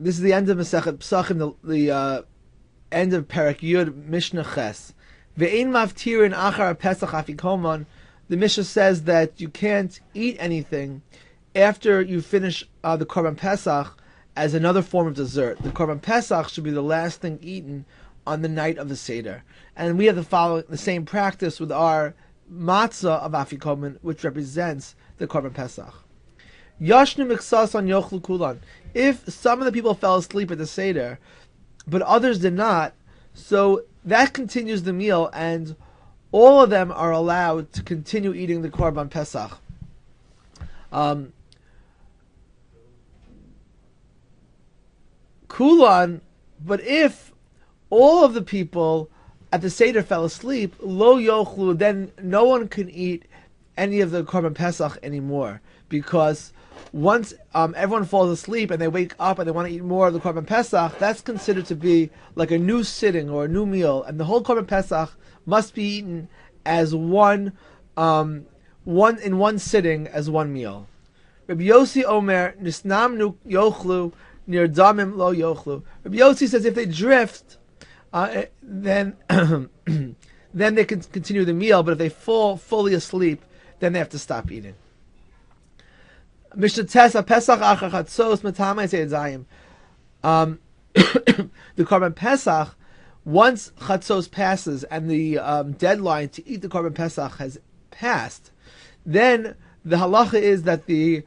This is the end of Masechet Pesachim, the end of Perek Yud, Mishnah Ches. Ve'ein maftirin achar Pesach afikoman. The Mishnah says that you can't eat anything after you finish the Korban Pesach as another form of dessert. The Korban Pesach should be the last thing eaten on the night of the Seder. And we have the same practice with our matzah of afikoman, which represents the Korban Pesach. Yashnu miksas on yochlu kulan. If some of the people fell asleep at the Seder, but others did not, so that continues the meal, and all of them are allowed to continue eating the Korban Pesach. Kulan, but if all of the people at the Seder fell asleep, lo yochlu, then no one can eat any of the Korban Pesach anymore, because once everyone falls asleep and they wake up and they want to eat more of the Korban Pesach, that's considered to be like a new sitting or a new meal, and the whole Korban Pesach must be eaten as one sitting as one meal. Rabbi Yossi Omer nisnamnu yochlu nirdamim lo yochlu. Rabbi Yossi says if they drift, then then they can continue the meal, but if they fall fully asleep, then they have to stop eating. Mishnah Tesa Pesach Achar Chatzos Matamei Zayim. The Korban Pesach, once Chatzos passes and the deadline to eat the Korban Pesach has passed, then the halacha is that the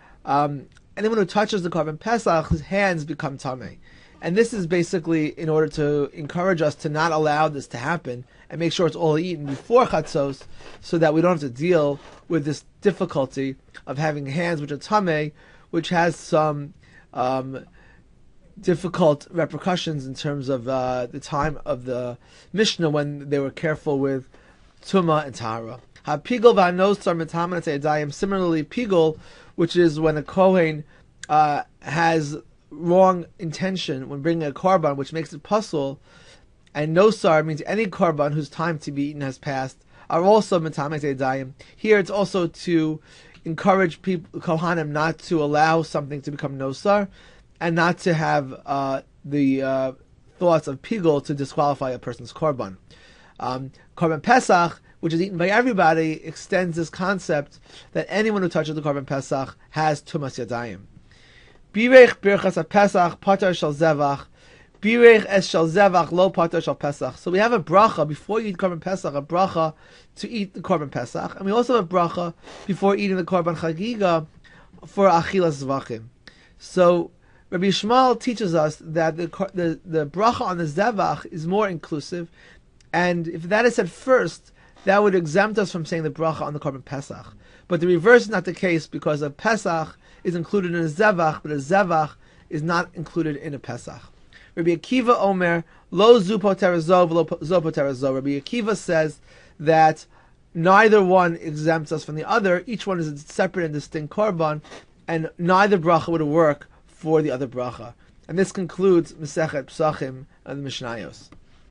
anyone who touches the Korban Pesach, his hands become tamei. And this is basically in order to encourage us to not allow this to happen and make sure it's all eaten before Chatzos, so that we don't have to deal with this difficulty of having hands which are tamei, which has some difficult repercussions in terms of the time of the Mishnah when they were careful with Tumah and Tahara. Ha-pigol v'hanosar metaman etzayadayim. Similarly, pigol, which is when a Kohen has wrong intention when bringing a korban, which makes it pasul, and nosar means any korban whose time to be eaten has passed, are also metaman etzayadayim. Here it's also to encourage people, Kohanim, not to allow something to become nosar, and not to have the thoughts of pigol to disqualify a person's korban. Korban Pesach, which is eaten by everybody, extends this concept that anyone who touches the Korban Pesach has tumas yadayim. Birech birchas ha-Pesach patar shel zevach. Birech es shel zevach lo patar shel Pesach. So we have a bracha before you eat Korban Pesach, a bracha to eat the Korban Pesach, and we also have a bracha before eating the Korban Chagiga for achilas zvachim. So Rabbi Yishmael teaches us that the bracha on the zevach is more inclusive, and if that is said first, that would exempt us from saying the bracha on the Korban Pesach. But the reverse is not the case, because a Pesach is included in a Zevach, but a Zevach is not included in a Pesach. Rabbi Akiva Omer, lo zu poter zo v'lo zo poter zo. Rabbi Akiva says that neither one exempts us from the other. Each one is a separate and distinct korban, and neither bracha would work for the other bracha. And this concludes Masechet Pesachim and the mishnayos.